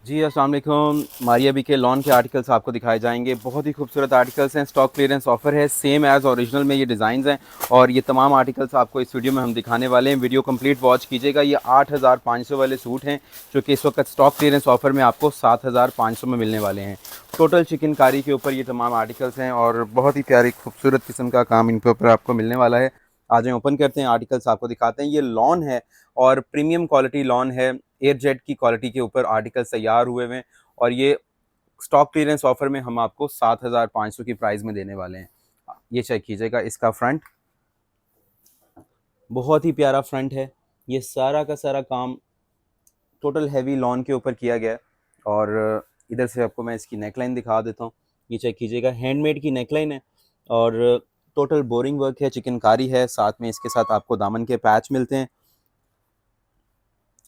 जी अस्सलाम वालेकुम। मारिया बी के लॉन के आर्टिकल्स आपको दिखाए जाएंगे। बहुत ही खूबसूरत आर्टिकल्स हैं। स्टॉक क्लियरेंस ऑफर है, सेम एज़ ओरिजिनल में ये डिज़ाइंस हैं और ये तमाम आर्टिकल्स आपको इस वीडियो में हम दिखाने वाले हैं। वीडियो कंप्लीट वॉच कीजिएगा। ये 8500 वाले सूट हैं जो कि इस वक्त स्टॉक क्लियरेंस ऑफर में आपको 7500 में मिलने वाले हैं। टोटल चिकनकारी के ऊपर ये तमाम आर्टिकल्स हैं और बहुत ही प्यारी खूबसूरत किस्म का काम इन के ऊपर आपको मिलने वाला है। आज हम ओपन करते हैं, आर्टिकल्स आपको दिखाते हैं। ये लॉन है और प्रीमियम क्वालिटी लॉन है। एयर जेट की क्वालिटी के ऊपर आर्टिकल्स तैयार हुए हैं और ये स्टॉक क्लियरेंस ऑफर में हम आपको 7500 की प्राइस में देने वाले हैं। ये चेक कीजिएगा, इसका फ्रंट बहुत ही प्यारा फ्रंट है। ये सारा का सारा काम टोटल हैवी लॉन के ऊपर किया गया है और इधर से आपको मैं इसकी नेकलाइन दिखा देता हूँ। ये चेक कीजिएगा, हैंडमेड की नेकलाइन है और टोटल बोरिंग वर्क है, चिकनकारी है। साथ में इसके साथ आपको दामन के पैच मिलते हैं।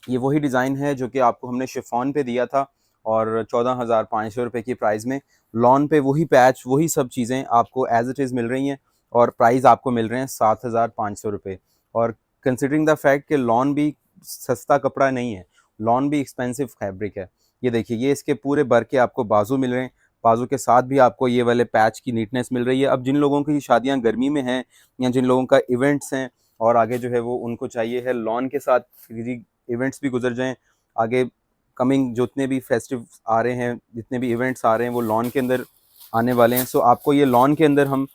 ये वही डिज़ाइन है जो कि आपको हमने शिफॉन पे दिया था और 14,500 रुपये की प्राइस में लॉन पे वही पैच वही सब चीज़ें आपको एज इट इज़ मिल रही हैं और प्राइस आपको मिल रहे हैं 7,500 रुपये। और कंसिडरिंग द फैक्ट कि लॉन भी सस्ता कपड़ा नहीं है, लॉन भी एक्सपेंसिव फैब्रिक है। ये देखिए, ये इसके पूरे भर के आपको बाजू मिल रहे हैं। बाजू के साथ भी आपको ये वाले पैच की नीटनेस मिल रही है। अब जिन लोगों की शादियां गर्मी में हैं या जिन लोगों का इवेंट्स हैं और आगे जो है वो उनको चाहिए है लॉन के साथ इवेंट्स भी गुजर जाएं, आगे कमिंग जितने भी फेस्टिव आ रहे हैं, जितने भी इवेंट्स आ रहे हैं वो लॉन के अंदर आने वाले हैं। सो आपको ये लॉन के अंदर हम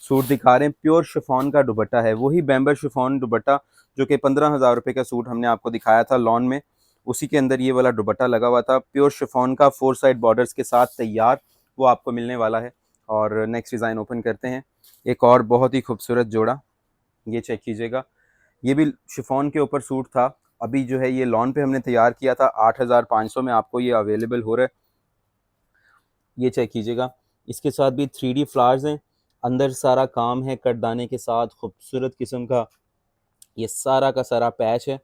सूट दिखा रहे हैं। प्योर शिफॉन का दुपट्टा है, वही बैम्बर शिफॉन दुपट्टा जो कि 15,000 रुपये का सूट हमने आपको दिखाया था लॉन में, उसी के अंदर ये वाला दुपट्टा लगा हुआ था। प्योर शिफॉन का 4 साइड बॉर्डर्स के साथ तैयार वो आपको मिलने वाला है। और नेक्स्ट डिज़ाइन ओपन करते हैं। एक और बहुत ही खूबसूरत जोड़ा, ये चेक कीजिएगा। ये भी शिफॉन के ऊपर सूट था। अभी जो है ये लॉन पे हमने तैयार किया था, 8500 में आपको ये अवेलेबल हो रहा है। ये चेक कीजिएगा, इसके साथ भी 3D फ्लावर्स हैं, अंदर सारा काम है कटदाने के साथ खूबसूरत किस्म का। ये सारा का सारा पैच है,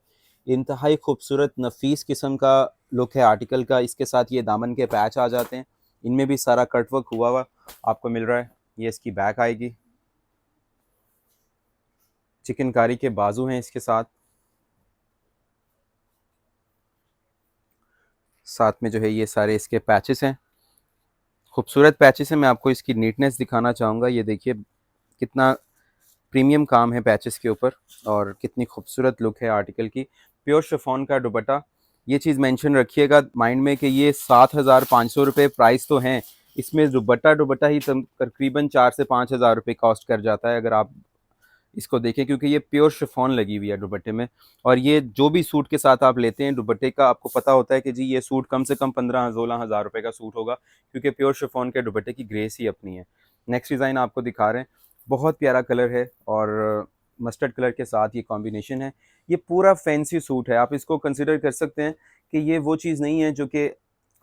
इंतहाई खूबसूरत नफीस किस्म का लुक है आर्टिकल का। इसके साथ ये दामन के पैच आ जाते हैं, इनमें भी सारा कटवर्क हुआ हुआ आपको मिल रहा है। ये इसकी बैक आएगी, चिकनकारी के बाजू हैं इसके साथ। साथ में जो है ये सारे इसके पैचेस हैं, खूबसूरत पैचेस हैं। मैं आपको इसकी नीटनेस दिखाना चाहूँगा। ये देखिए कितना प्रीमियम काम है पैचेस के ऊपर और कितनी खूबसूरत लुक है आर्टिकल की। प्योर शिफॉन का दुपट्टा। ये चीज़ मेंशन रखिएगा माइंड में कि ये 7,500 रुपये प्राइस तो हैं, इसमें दुपट्टा दुपट्टा ही तकरीबन 4 से 5 हज़ार रुपये कॉस्ट कर जाता है अगर आप इसको देखें, क्योंकि ये प्योर शिफॉन लगी हुई है दुपट्टे में। और ये जो भी सूट के साथ आप लेते हैं दुपट्टे का, आपको पता होता है कि जी ये सूट कम से कम 15-16 हज़ार रुपये का सूट होगा, क्योंकि प्योर शिफॉन के दुपट्टे की ग्रेस ही अपनी है। नेक्स्ट डिज़ाइन आपको दिखा रहे हैं, बहुत प्यारा कलर है और मस्टर्ड कलर के साथ ये कॉम्बिनेशन है। ये पूरा फैंसी सूट है, आप इसको कंसिडर कर सकते हैं कि ये वो चीज़ नहीं है जो कि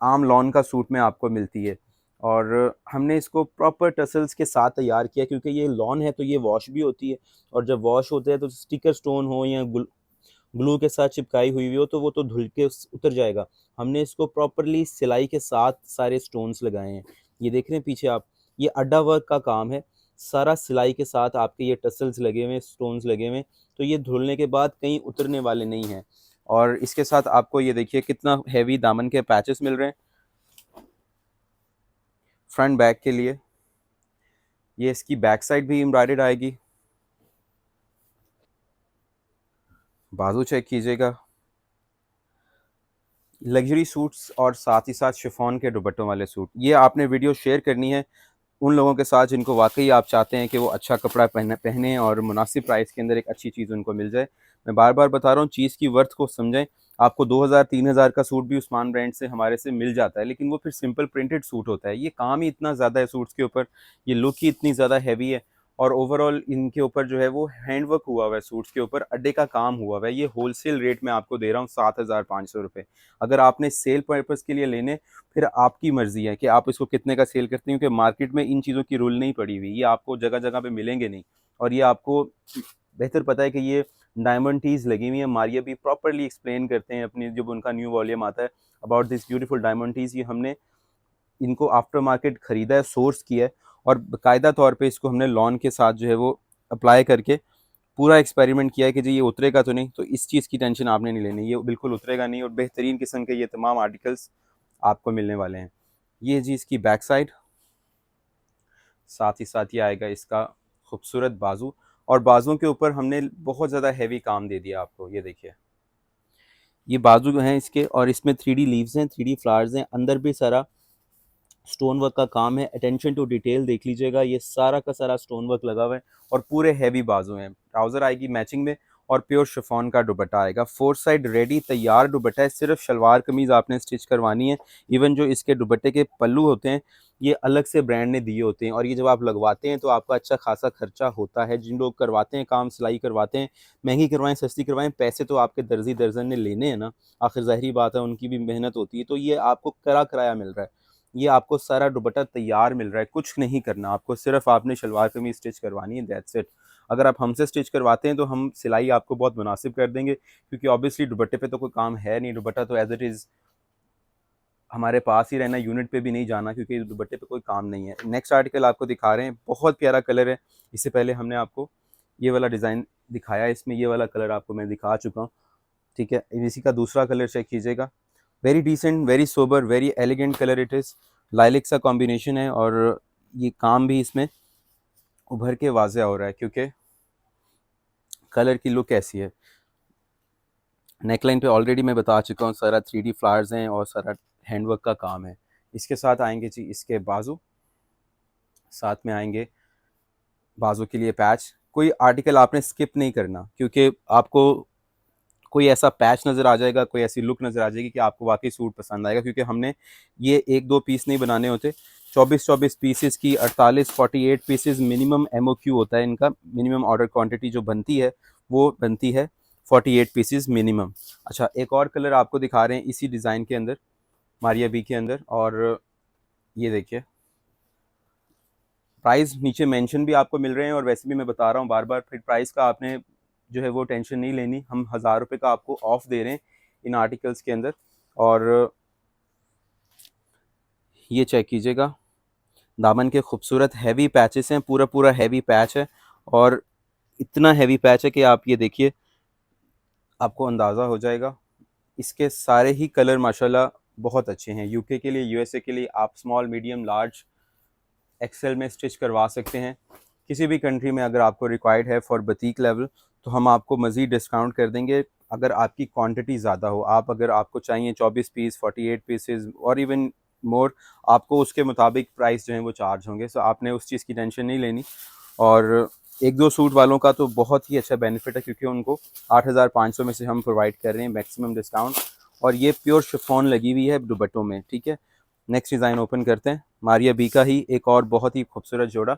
आम लॉन का सूट में आपको मिलती है। और हमने इसको प्रॉपर टसल्स के साथ तैयार किया, क्योंकि ये लॉन है तो ये वॉश भी होती है और जब वॉश होते हैं तो स्टिकर स्टोन हो या ग्लू के साथ चिपकाई हुई हुई हो तो वो तो धुल के उतर जाएगा। हमने इसको प्रॉपरली सिलाई के साथ सारे स्टोन्स लगाए हैं। ये देख रहे हैं पीछे आप, ये अड्डा वर्क का काम है, सारा सिलाई के साथ आपके ये टसल्स लगे हुए हैं, स्टोन्स लगे हुए हैं, तो ये धुलने के बाद कहीं उतरने वाले नहीं हैं। और इसके साथ आपको ये देखिए कितना हैवी दामन के पैचेस मिल रहे हैं फ्रंट बैक के लिए। ये इसकी बैक साइड भी एम्ब्रॉयडर्ड आएगी। बाजू चेक कीजिएगा, लग्जरी सूट्स और साथ ही साथ शिफॉन के दुपट्टों वाले सूट। ये आपने वीडियो शेयर करनी है उन लोगों के साथ जिनको वाकई आप चाहते हैं कि वो अच्छा कपड़ा पहने और मुनासिब प्राइस के अंदर एक अच्छी चीज़ उनको मिल जाए। मैं बार बार बता रहा हूँ, चीज़ की वर्थ को समझें। आपको 2000-3000 का सूट भी उस्मान ब्रांड से हमारे से मिल जाता है, लेकिन वो फिर सिंपल प्रिंटेड सूट होता है। ये काम ही इतना ज़्यादा है सूट्स के ऊपर, ये लुक ही इतनी ज़्यादा हैवी है और ओवरऑल इनके ऊपर जो है वो हैंड वर्क हुआ हुआ है, सूट्स के ऊपर अड्डे का काम हुआ हुआ है। ये होलसेल रेट में आपको दे रहा हूँ 7,500 रुपये। अगर आपने सेल पर्पज़ के लिए लेने, फिर आपकी मर्ज़ी है कि आप इसको कितने का सेल करते हैं, क्योंकि मार्केट में इन चीज़ों की रूल नहीं पड़ी हुई, ये आपको जगह जगह पे मिलेंगे नहीं। और ये आपको बेहतर पता है कि ये डायमंड टीज़ लगी हुई है। मारिया भी प्रॉपरली एक्सप्लेन करते हैं अपनी, जब उनका न्यू वॉल्यूम आता है, about this beautiful diamond tees. ये हमने इनको आफ्टर मार्केट ख़रीदा है, सोर्स किया है और बाकायदा तौर पे इसको हमने लॉन के साथ जो है वो अप्लाई करके पूरा एक्सपेरिमेंट किया है कि जी ये उतरेगा तो नहीं। तो इस चीज़ की टेंशन आपने नहीं लेनी, ये बिल्कुल उतरेगा नहीं और बेहतरीन किस्म के ये तमाम आर्टिकल्स आपको मिलने वाले हैं। ये जी इसकी बैक साइड, साथ ही साथ ये आएगा इसका खूबसूरत बाजू, और बाजुओं के ऊपर हमने बहुत ज़्यादा हैवी काम दे दिया आपको। ये देखिए ये बाजू हैं इसके, और इसमें 3D लीव्स हैं, 3D फ्लावर्स हैं, अंदर भी सारा स्टोन वर्क का काम है। अटेंशन टू डिटेल देख लीजिएगा, ये सारा का सारा स्टोन वर्क लगा हुआ है, और पूरे हैवी बाजू हैं। ट्राउज़र आएगी मैचिंग में, और प्योर शिफॉन का दुपट्टा आएगा। 4 साइड रेडी तैयार दुपट्टा है, सिर्फ शलवार कमीज़ आपने स्टिच करवानी है। इवन जो इसके दुपट्टे के पल्लू होते हैं ये अलग से ब्रांड ने दिए होते हैं, और ये जब आप लगवाते हैं तो आपका अच्छा खासा खर्चा होता है। जिन लोग करवाते हैं काम, सिलाई करवाते हैं, महंगी करवाएं सस्ती करवाएं, पैसे तो आपके दर्जी दर्जन ने लेने हैं ना, आखिर ज़ाहिरी बात है, उनकी भी मेहनत होती है। तो ये आपको करा कराया मिल रहा है, ये आपको सारा दुपट्टा तैयार मिल रहा है, कुछ नहीं करना आपको, सिर्फ आपने शलवार कमीज स्टिच करवानी है, दैट्स इट। अगर आप हमसे स्टिच करवाते हैं तो हम सिलाई आपको बहुत मुनासिब कर देंगे, क्योंकि ऑब्वियसली दुपट्टे पे तो कोई काम है नहीं, दुपट्टा तो एज इट इज़ हमारे पास ही रहना, यूनिट पे भी नहीं जाना, क्योंकि दुपट्टे पे कोई काम नहीं है। नेक्स्ट आर्टिकल आपको दिखा रहे हैं, बहुत प्यारा कलर है। इससे पहले हमने आपको ये वाला डिज़ाइन दिखाया, इसमें ये वाला कलर आपको मैं दिखा चुका हूँ, ठीक है। इसी का दूसरा कलर चेक कीजिएगा, very decent, very sober, very elegant colour it is. Lilac सा कॉम्बिनेशन है, और ये काम भी इसमें उभर के वाज़ेह हो रहा है, क्योंकि कलर की लुक ऐसी है। नेकलाइन पे ऑलरेडी मैं बता चुका हूँ, सारा 3D फ्लावर्स हैं और सारा हैंडवर्क का काम है। इसके साथ आएंगे जी इसके बाजू, साथ में आएंगे बाजू के लिए पैच। कोई आर्टिकल आपने स्किप नहीं करना, क्योंकि आपको कोई ऐसा पैच नज़र आ जाएगा, कोई ऐसी लुक नज़र आ जाएगी कि आपको वाकई सूट पसंद आएगा, क्योंकि हमने ये 1-2 पीस नहीं बनाने होते, 24-24 पीसेस की 48 पीसेस मिनिमम MOQ होता है इनका, मिनिमम ऑर्डर क्वांटिटी जो बनती है वो बनती है 48 पीसेस मिनिमम। अच्छा, एक और कलर आपको दिखा रहे हैं इसी डिज़ाइन के अंदर, मारिया बी के अंदर, और ये देखिए प्राइस नीचे मेंशन भी आपको मिल रहे हैं, और वैसे भी मैं बता रहा हूँ बार बार, फिर प्राइस का आपने जो है वो टेंशन नहीं लेनी। हम 1000 रुपये का आपको ऑफ दे रहे हैं इन आर्टिकल्स के अंदर। और ये चेक कीजिएगा, दामन के खूबसूरत हैवी पैचेस हैं, पूरा पूरा हैवी पैच है, और इतना हैवी पैच है कि आप ये देखिए, आपको अंदाज़ा हो जाएगा। इसके सारे ही कलर माशाल्लाह बहुत अच्छे हैं। यूके के लिए, यूएसए के लिए आप स्मॉल, मीडियम, लार्ज, एक्सेल में स्टिच करवा सकते हैं। किसी भी कंट्री में अगर आपको रिक्वायर्ड है फॉर बतीक लेवल, तो हम आपको मज़ीद डिस्काउंट कर देंगे अगर आपकी क्वांटिटी ज़्यादा हो। आप अगर आपको चाहिए 24 पीस, 48 पीसेस और इवन मोर, आपको उसके मुताबिक प्राइस जो है वो चार्ज होंगे। सो आपने उस चीज़ की टेंशन नहीं लेनी। और 1-2 सूट वालों का तो बहुत ही अच्छा बेनिफिट है, क्योंकि उनको 8500 में से हम प्रोवाइड कर रहे हैं मैक्सिमम डिस्काउंट, और ये प्योर शिफॉन लगी हुई है दुपट्टों में, ठीक है। नेक्स्ट डिज़ाइन ओपन करते हैं, मारिया बी का ही एक और बहुत ही खूबसूरत जोड़ा।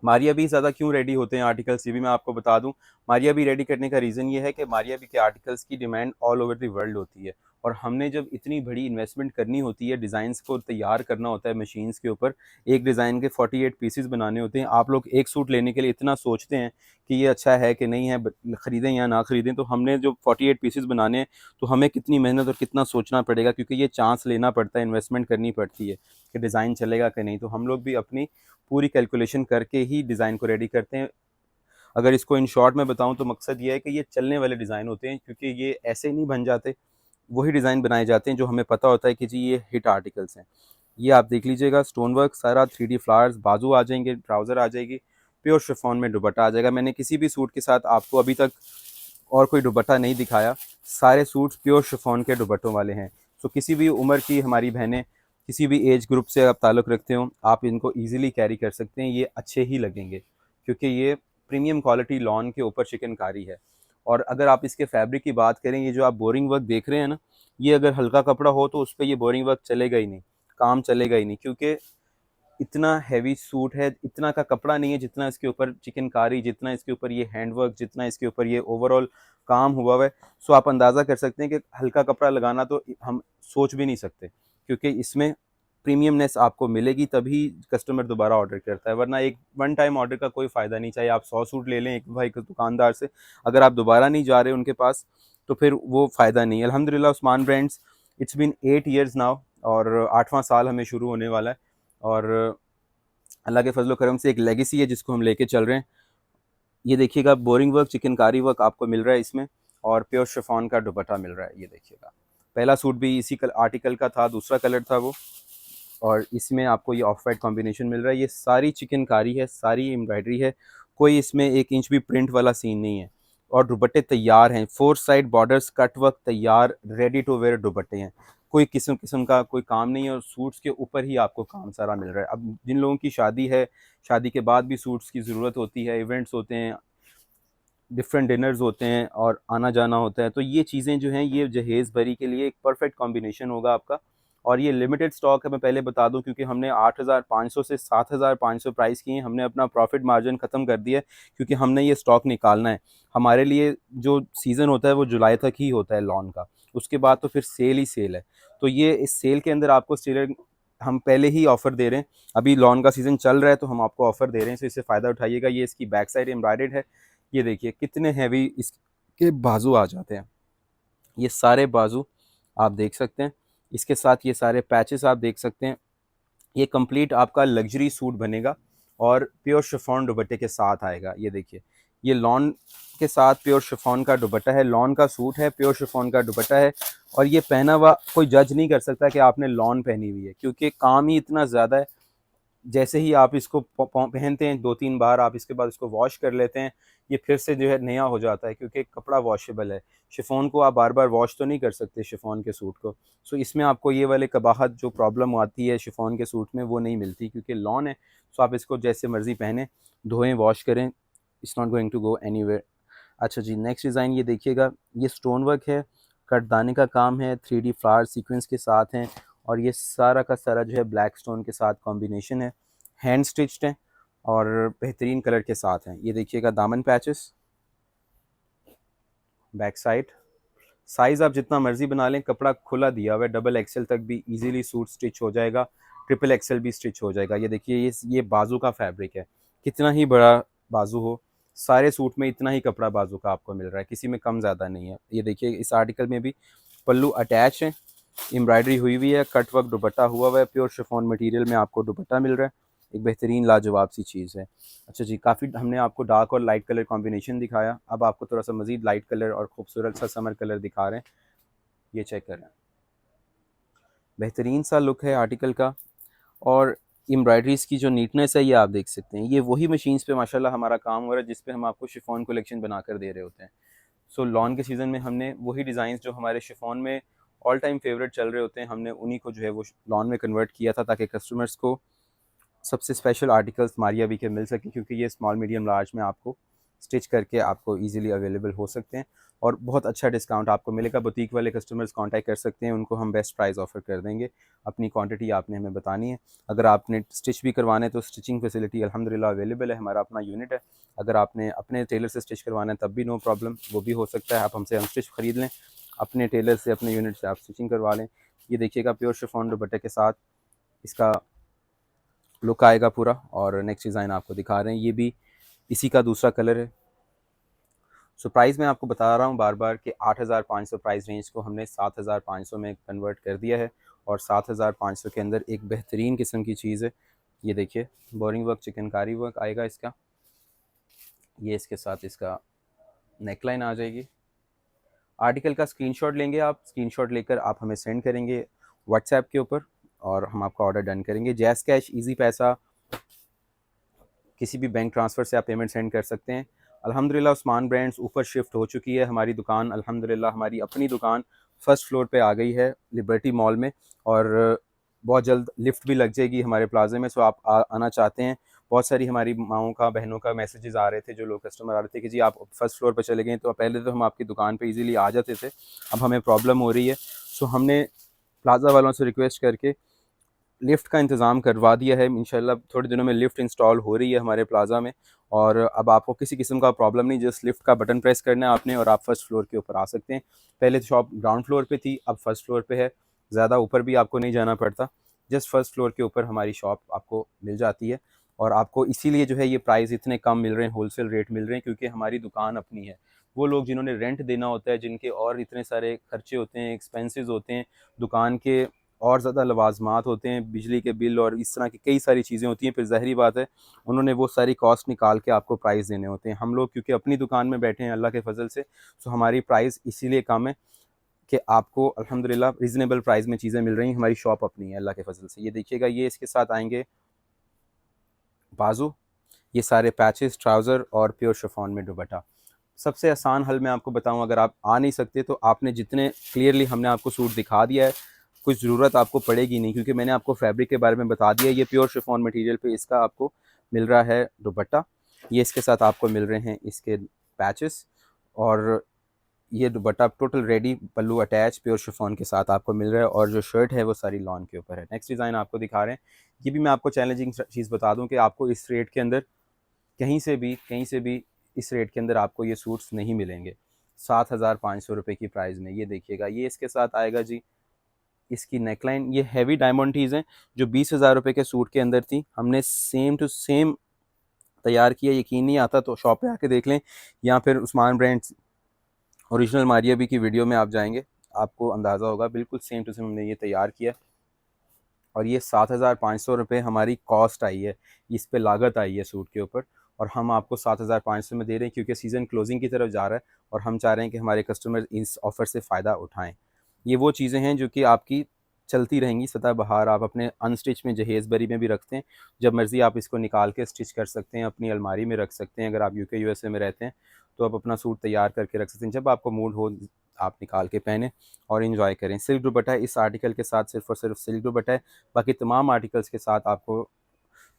मारिया बी ज़्यादा क्यों रेडी होते हैं आर्टिकल्स, ये भी मैं आपको बता दूं। मारिया बी रेडी करने का रीज़न ये है कि मारिया बी के आर्टिकल्स की demand all over the world होती है, और हमने जब इतनी बड़ी इन्वेस्टमेंट करनी होती है, डिज़ाइंस को तैयार करना होता है मशीन्स के ऊपर, एक डिज़ाइन के 48 पीसेस बनाने होते हैं। आप लोग एक सूट लेने के लिए इतना सोचते हैं कि ये अच्छा है कि नहीं है, ख़रीदें या ना ख़रीदें। तो हमने जो 48 पीसेस बनाने हैं, तो हमें कितनी मेहनत और कितना सोचना पड़ेगा, क्योंकि ये चांस लेना पड़ता है, इन्वेस्टमेंट करनी पड़ती है कि डिज़ाइन चलेगा कि नहीं। तो हम लोग भी अपनी पूरी कैलकुलेशन करके ही डिज़ाइन को रेडी करते हैं। अगर इसको इन शॉर्ट में बताऊं तो मकसद ये है कि ये चलने वाले डिज़ाइन होते हैं, क्योंकि ये ऐसे नहीं बन जाते, वही डिज़ाइन बनाए जाते हैं जो हमें पता होता है कि जी ये हिट आर्टिकल्स हैं। ये आप देख लीजिएगा, स्टोन वर्क सारा, 3D फ्लावर्स, बाजू आ जाएंगे, ट्राउज़र आ जाएगी, प्योर शिफॉन में दुपट्टा आ जाएगा। मैंने किसी भी सूट के साथ आपको अभी तक और कोई दुपट्टा नहीं दिखाया, सारे सूट्स प्योर शिफॉन के दुपट्टों वाले हैं। सो किसी भी उम्र की हमारी बहनें, किसी भी एज ग्रुप से आप ताल्लुक़ रखते हो, आप इनको ईजिली कैरी कर सकते हैं, ये अच्छे ही लगेंगे, क्योंकि ये प्रीमियम क्वालिटी लॉन के ऊपर चिकनकारी है। और अगर आप इसके फैब्रिक की बात करें, ये जो आप बोरिंग वर्क देख रहे हैं ना, ये अगर हल्का कपड़ा हो तो उस पर ये बोरिंग वर्क चलेगा ही नहीं, काम चलेगा ही नहीं, क्योंकि इतना हैवी सूट है, इतना का कपड़ा नहीं है जितना इसके ऊपर चिकनकारी, जितना इसके ऊपर ये हैंडवर्क, जितना इसके ऊपर ये ओवरऑल काम हुआ हुआ है। सो आप अंदाज़ा कर सकते हैं कि हल्का कपड़ा लगाना तो हम सोच भी नहीं सकते, क्योंकि इसमें प्रीमियमनेस आपको मिलेगी, तभी कस्टमर दोबारा ऑर्डर करता है, वरना एक वन टाइम ऑर्डर का कोई फ़ायदा नहीं। चाहे आप 100 सूट ले लें एक भाई दुकानदार से, अगर आप दोबारा नहीं जा रहे उनके पास, तो फिर वो फ़ायदा नहीं है। अल्हम्दुलिल्लाह Usman brands, it's been 8 years now, और 8वां साल हमें शुरू होने वाला है, और अल्लाह के फजल करम से एक लेगेसी है जिसको हम लेके चल रहे हैं। ये देखिएगा, बोरिंग वर्क, चिकनकारी वर्क आपको मिल रहा है इसमें, और प्योर शिफॉन का दुपट्टा मिल रहा है, ये देखिएगा। पहला सूट भी इसी आर्टिकल का था, दूसरा कलर था वो, और इसमें आपको ये ऑफ वाइट कॉम्बिनेशन मिल रहा है। ये सारी चिकनकारी है, सारी एम्ब्रॉयडरी है, कोई इसमें 1 इंच भी प्रिंट वाला सीन नहीं है। और दुपट्टे तैयार हैं, 4 साइड बॉर्डर्स कट वर्क तैयार, रेडी टू वेयर दुपट्टे हैं, कोई किस्म किस्म का कोई काम नहीं है, और सूट्स के ऊपर ही आपको काम सारा मिल रहा है। अब जिन लोगों की शादी है, शादी के बाद भी सूट्स की ज़रूरत होती है, इवेंट्स होते हैं, डिफरेंट डिनर्स होते हैं और आना जाना होता है, तो ये चीज़ें जो हैं ये जहेज़ भरी के लिए एक परफेक्ट कॉम्बिनेशन होगा आपका। और ये लिमिटेड स्टॉक है, मैं पहले बता दूं, क्योंकि हमने 8,500 से 7,500 प्राइस किए, हमने अपना प्रॉफिट मार्जिन ख़त्म कर दिया है, क्योंकि हमने ये स्टॉक निकालना है। हमारे लिए जो सीज़न होता है वो जुलाई तक ही होता है लॉन का, उसके बाद तो फिर सेल ही सेल है। तो ये इस सेल के अंदर आपको स्टीलर हम पहले ही ऑफ़र दे रहे हैं, अभी लॉन का सीज़न चल रहा है तो हम आपको ऑफ़र दे रहे हैं, तो इससे फ़ायदा उठाइएगा। ये इसकी बैक साइड एम्ब्रॉयडर्ड है, ये देखिए कितने हैवी इसके बाजू आ जाते हैं, ये सारे बाजू आप देख सकते हैं, इसके साथ ये सारे पैचेस आप देख सकते हैं। ये कंप्लीट आपका लग्जरी सूट बनेगा और प्योर शिफॉन दुपट्टे के साथ आएगा। ये देखिए, ये लॉन के साथ प्योर शिफॉन का दुपट्टा है, लॉन का सूट है, प्योर शिफॉन का दुपट्टा है। और ये पहना हुआ कोई जज नहीं कर सकता कि आपने लॉन पहनी हुई है, क्योंकि काम ही इतना ज़्यादा है। जैसे ही आप इसको पहनते हैं 2-3 बार, आप इसके बाद इसको वॉश कर लेते हैं, ये फिर से जो है नया हो जाता है, क्योंकि कपड़ा वॉशेबल है। शिफॉन को आप बार बार वॉश तो नहीं कर सकते, शिफॉन के सूट को। सो इसमें आपको ये वाले कबाहत जो प्रॉब्लम आती है शिफॉन के सूट में, वो नहीं मिलती, क्योंकि लॉन है। सो आप इसको जैसे मर्ज़ी पहने, धोएं, वॉश करें, it's not going to go anywhere. अच्छा जी, नेक्स्ट डिज़ाइन ये देखिएगा, ये स्टोन वर्क है, कटदाने का काम है, 3D फ्लावर सीक्वेंस के साथ हैं, और ये सारा का सारा जो है ब्लैक स्टोन के साथ कॉम्बिनेशन है, हैंड स्टिच्ड हैं और बेहतरीन कलर के साथ हैं। ये देखिएगा दामन पैचेस, बैक साइड, साइज़ आप जितना मर्ज़ी बना लें, कपड़ा खुला दिया हुआ है, डबल एक्सेल तक भी इजीली सूट स्टिच हो जाएगा, ट्रिपल एक्सेल भी स्टिच हो जाएगा। ये देखिए, ये बाजू का फैब्रिक है, कितना ही बड़ा बाजू हो, सारे सूट में इतना ही कपड़ा बाजू का आपको मिल रहा है, किसी में कम ज़्यादा नहीं है। ये देखिए, इस आर्टिकल में भी पल्लू अटैच है, एम्ब्रॉयडरी हुई हुई है, कट वर्क दुपट्टा हुआ हुआ है, प्योर शिफॉन मटेरियल में आपको दुपट्टा मिल रहा है, एक बेहतरीन लाजवाब सी चीज़ है। अच्छा जी, काफ़ी हमने आपको डार्क और लाइट कलर कॉम्बिनेशन दिखाया, अब आपको थोड़ा सा मज़ीद लाइट कलर और खूबसूरत सा समर कलर दिखा रहे हैं। ये चेक करें, बेहतरीन सा लुक है आर्टिकल का, और एम्ब्रॉयडरीज़ की जो नीटनेस है ये आप देख सकते हैं। ये वही मशीन्स पे माशाल्लाह हमारा काम हो रहा है जिस पे हम आपको शिफॉन कलेक्शन बना कर दे रहे होते हैं। सो लॉन के सीज़न में हमने वही डिज़ाइन जो हमारे शिफॉन में ऑल टाइम फेवरेट चल रहे होते हैं, हमने उन्हीं को जो है वो लॉन में कन्वर्ट किया था, ताकि कस्टमर्स को सबसे स्पेशल आर्टिकल्स मारिया भी के मिल सके, क्योंकि ये स्मॉल मीडियम लार्ज में आपको स्टिच करके आपको इजीली अवेलेबल हो सकते हैं, और बहुत अच्छा डिस्काउंट आपको मिलेगा। बुटीक वाले कस्टमर्स कांटेक्ट कर सकते हैं, उनको हम बेस्ट प्राइस ऑफर कर देंगे। अपनी क्वांटिटी आपने हमें बतानी है। अगर आपने स्टिच भी करवाना है तो स्टिचिंग फैसिलिटी अल्हम्दुलिल्लाह अवेलेबल है, हमारा अपना यूनिट है। अगर आपने अपने टेलर से स्टिच करवाना है तब भी नो प्रॉब्लम, वो भी हो सकता है। आप हमसे अनस्टिच ख़रीद लें, अपने टेलर से, अपने यूनिट से आप स्टिचिंग करवा लें। ये देखिएगा, प्योर शिफॉन दुपट्टे के साथ इसका लुक आएगा पूरा। और नेक्स्ट डिज़ाइन आपको दिखा रहे हैं, ये भी इसी का दूसरा कलर है। सो प्राइस मैं आपको बता रहा हूँ बार बार कि 8,500 प्राइस रेंज को हमने 7,500 में कन्वर्ट कर दिया है, और 7,500 के अंदर एक बेहतरीन किस्म की चीज़ है। ये देखिए, बोरिंग वर्क, चिकनकारी वर्क आएगा इसका, ये इसके साथ इसका नेकलाइन आ जाएगी। आर्टिकल का स्क्रीनशॉट लेंगे आप, स्क्रीनशॉट लेकर आप हमें सेंड करेंगे व्हाट्सएप के ऊपर, और हम आपका ऑर्डर डन करेंगे। जैस कैश, ईजी पैसा, किसी भी बैंक ट्रांसफ़र से आप पेमेंट सेंड कर सकते हैं। अल्हम्दुलिल्लाह उस्मान ब्रांड्स ऊपर शिफ्ट हो चुकी है, हमारी दुकान अल्हम्दुलिल्लाह, हमारी अपनी दुकान फर्स्ट फ्लोर पे आ गई है लिबर्टी मॉल में, और बहुत जल्द लिफ्ट भी लग जाएगी हमारे प्लाजे में। सो आप आना चाहते हैं, बहुत सारी हमारी माओं का, बहनों का मैसेजेस आ रहे थे, जो लोग कस्टमर आ रहे थे कि जी आप फर्स्ट फ्लोर पर चले गए, तो पहले तो हम आपकी दुकान पर ईज़िली आ जाते थे, अब हमें प्रॉब्लम हो रही है। सो हमने प्लाज़ा वालों से रिक्वेस्ट करके लिफ्ट का इंतज़ाम करवा दिया है। इंशाल्लाह थोड़े दिनों में लिफ्ट इंस्टॉल हो रही है हमारे प्लाज़ा में, और अब आपको किसी किस्म का प्रॉब्लम नहीं, जस्ट लिफ्ट का बटन प्रेस करना है आपने और आप फर्स्ट फ्लोर के ऊपर आ सकते हैं। पहले शॉप ग्राउंड फ्लोर पे थी, अब फर्स्ट फ्लोर पे है, ज़्यादा ऊपर भी आपको नहीं जाना पड़ता, जस्ट फर्स्ट फ्लोर के ऊपर हमारी शॉप आपको मिल जाती है। और आपको इसीलिए जो है ये प्राइस इतने कम मिल रहे हैं, होलसेल रेट मिल रहे हैं, क्योंकि हमारी दुकान अपनी है। वो लोग जिन्होंने रेंट देना होता है, जिनके और इतने सारे खर्चे होते हैं, एक्सपेंसेस होते हैं, दुकान के और ज़्यादा लवाजमात होते हैं, बिजली के बिल और इस तरह की कई सारी चीज़ें होती हैं, फिर ज़ाहिरी बात है उन्होंने वो सारी कॉस्ट निकाल के आपको प्राइस देने होते हैं। हम लोग क्योंकि अपनी दुकान में बैठे हैं अल्लाह के फजल से, सो हमारी प्राइस इसीलिए कम है। कि आपको अल्हम्दुलिल्लाह रीज़नेबल प्राइस में चीज़ें मिल रही हैं। हमारी शॉप अपनी है अल्लाह के फजल से। ये देखिएगा, ये इसके साथ आएंगे बाजू, ये सारे पैचेस, ट्राउज़र और प्योर शिफॉन में दुपट्टा। सबसे आसान हल मैं आपको बताऊं, अगर आप आ नहीं सकते तो आपने जितने क्लियरली हमने आपको सूट दिखा दिया है, कुछ ज़रूरत आपको पड़ेगी नहीं, क्योंकि मैंने आपको फैब्रिक के बारे में बता दिया। ये प्योर शिफॉन मटेरियल पे इसका आपको मिल रहा है दुपट्टा, ये इसके साथ आपको मिल रहे हैं इसके पैचेस, और ये दुपट्टा टोटल रेडी, पल्लू अटैच प्योर शिफॉन के साथ आपको मिल रहा है, और जो शर्ट है वो सारी लॉन के ऊपर है। नेक्स्ट डिज़ाइन आपको दिखा रहे हैं। ये भी मैं आपको चैलेंजिंग चीज़ बता दूं कि आपको इस रेट के अंदर कहीं से भी इस रेट के अंदर आपको ये सूट्स नहीं मिलेंगे। 7,500 रुपये की प्राइस में। ये देखिएगा, ये इसके साथ आएगा जी। इसकी नेकलाइन, ये हैवी डायमंड टीज़ हैं जो 20,000 रुपये के सूट के अंदर थी, हमने सेम टू सेम तैयार किया। यकीन नहीं आता तो शॉप पे आके देख लें, या फिर उस्मान ब्रांड्स ओरिजिनल मारिया भी की वीडियो में आप जाएंगे, आपको अंदाज़ा होगा, बिल्कुल सेम टू सेम हमने ये तैयार किया। और ये 7,500 रुपये हमारी कॉस्ट आई है, इस पे लागत आई है सूट के ऊपर, और हम आपको 7,500 में दे रहे हैं क्योंकि सीज़न क्लोजिंग की तरफ जा रहा है और हम चाह रहे हैं कि हमारे कस्टमर इस ऑफ़र से फ़ायदा उठाएं। ये वो चीज़ें हैं जो कि आपकी चलती रहेंगी सदाबहार। आप अपने अनस्टिच में जहेज़ बरी में भी रखते हैं, जब मर्ज़ी आप इसको निकाल के स्टिच कर सकते हैं, अपनी अलमारी में रख सकते हैं। अगर आप यूके यूएसए में रहते हैं तो आप अपना सूट तैयार करके रख सकते हैं, जब आपको मूड हो आप निकाल के पहने और इन्जॉय करें। सिल्क दुपट्टा है इस आर्टिकल के साथ, सिर्फ और सिर्फ सिल्क दुपट्टा है। बाकी तमाम आर्टिकल्स के साथ आपको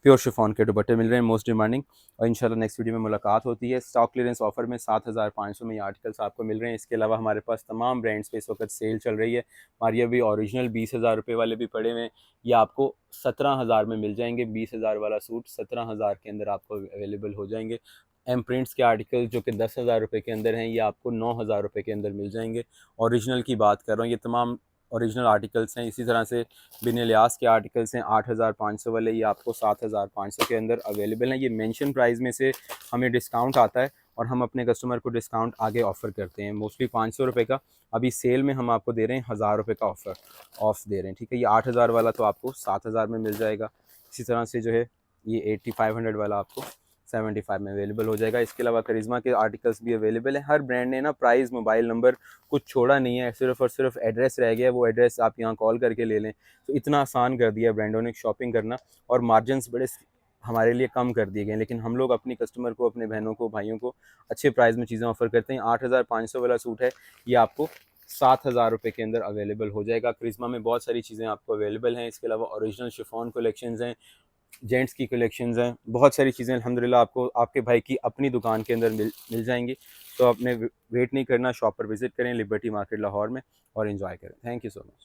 प्योर शिफॉन के दुपट्टे मिल रहे हैं, मोस्ट डिमांडिंग। और इंशाल्लाह नेक्स्ट वीडियो में मुलाकात होती है। स्टॉक क्लियरेंस ऑफर में 7,500 में ये आर्टिकल्स आपको मिल रहे हैं। इसके अलावा हमारे पास तमाम ब्रांड्स पे इस वक्त सेल चल रही है। हमारी अभी ओरिजिनल 20,000 रुपये वाले भी पड़े हुए हैं, ये आपको 17,000 में मिल जाएंगे। 20,000 वाला सूट 17,000 के अंदर आपको अवेलेबल हो जाएंगे। एम प्रिंट्स के आर्टिकल जो कि 10,000 रुपये के अंदर हैं, ये आपको 9,000 रुपये के अंदर मिल जाएंगे। ओरिजिनल की बात कर रहा हूँ, ये तमाम ओरिजिनल आर्टिकल्स हैं। इसी तरह से बिन लियास के आर्टिकल्स हैं 8,500 वाले, ये आपको 7,500 के अंदर अवेलेबल हैं। ये मेंशन प्राइस में से हमें डिस्काउंट आता है और हम अपने कस्टमर को डिस्काउंट आगे ऑफ़र करते हैं, मोस्टली 500 रुपये का। अभी सेल में हम आपको दे रहे हैं 1,000 रुपये का ऑफ़र ऑफ दे रहे हैं, ठीक है। ये 8,000 वाला तो आपको 7,000 में मिल जाएगा। इसी तरह से जो है ये 8500 वाला आपको 75 में अवेलेबल हो जाएगा। इसके अलावा करिश्मा के आर्टिकल्स भी अवेलेबल हैं। हर ब्रांड ने ना प्राइस, मोबाइल नंबर कुछ छोड़ा नहीं है, सिर्फ और सिर्फ एड्रेस रह गया है, वो एड्रेस आप यहाँ कॉल करके ले लें। तो इतना आसान कर दिया ब्रांडों ने शॉपिंग करना, और मार्जिन्स बड़े हमारे लिए कम कर दिए गए। लेकिन हम लोग अपनी कस्टमर को, अपने बहनों को, भाइयों को अच्छे प्राइस में चीज़ें ऑफर करते हैं। 8,500 वाला सूट है, ये आपको 7,000 रुपये के अंदर अवेलेबल हो जाएगा। करिश्मा में बहुत सारी चीज़ें आपको अवेलेबल हैं। इसके अलावा ओरिजिनल शिफॉन कलेक्शंस हैं, जेंट्स की कलेक्शंस हैं, बहुत सारी चीज़ें अल्हम्दुलिल्लाह आपको आपके भाई की अपनी दुकान के अंदर मिल जाएंगी। तो आपने वेट नहीं करना, शॉप पर विज़िट करें लिबर्टी मार्केट लाहौर में और एंजॉय करें। Thank you so much.